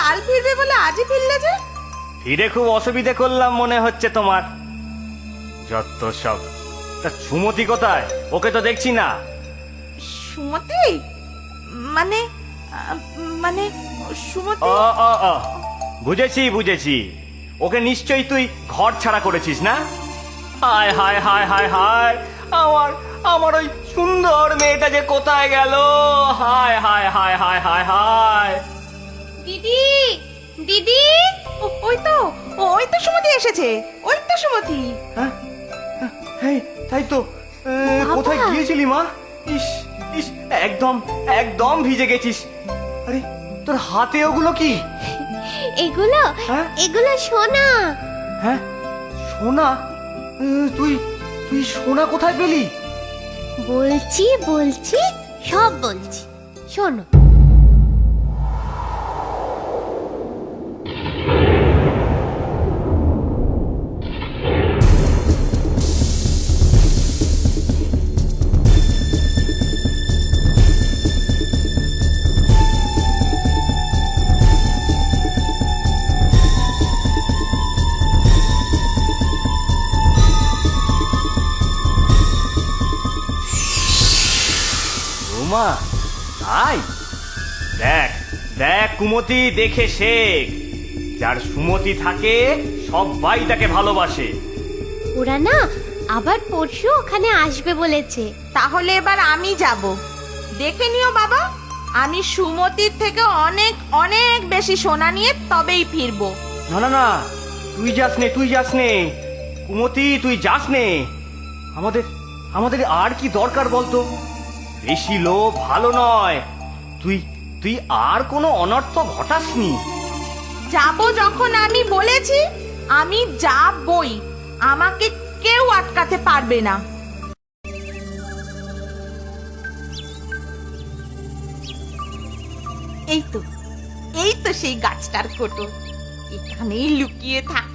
কাল ফিরবে বলে আজই ফিরলে যে? ফিরে খুব অসুবিধে করলাম মনে হচ্ছে তোমার। যত সব। তা সুমতি কোথায়? ওকে তো দেখছি না। সুমতি? মানে মানে সুমতি? ও ও ও, বুঝেছি বুঝেছি। ওকে নিশ্চয়ই তুই ঘর ছাড়া করেছিস না? হায় হায় হায় হায় হায়, আমার আমার ওই সুন্দর মেয়েটা যে কোথায় গেল! হায় হায় হায় হায় হায় হায়। দিদি, দিদি, ওই তো সুমতি এসেছে। ওই তো সুমতি। হ্যাঁ, এই, তাই তো। কোথায় গিয়েছিলি মা? ইস ইস, একদম একদম ভিজে গেছিস। আরে, তোর হাতে ওগুলো কি? এগুলো হ্যাঁ? এগুলো সোনা। হ্যাঁ, সোনা? তুই তুই সোনা কোথায় পেলি? বলছি বলছি সব বলছি, শোনো। ওমা, তাই? দেখ দেখ কুমতি, দেখে শেখ। যার সুমতি থাকে সবাই তাকে ভালোবাসে। ওরা না আবার পরশু ওখানে আসবে বলেছে। তাহলে এবার আমি যাব। দেখে নিও বাবা, আমি সুমতির থেকে অনেক অনেক বেশি সোনা নিয়ে তবেই ফিরবো। না না না, তুই যাস নে, তুই যাস নে কুমতি, তুই যাস নে। আমাদের আমাদের আর কি দরকার বলতো? বেশি লোভ ভালো নয়। তুই তুই আর কোনো অনর্থ ঘটাসনি। যাব যখন আমি বলেছি, আমি যাবই। আমাকে কেউ আটকাতে পারবে না। এই তো সেই গাছটার ফটো। এখানেই লুকিয়ে থাক।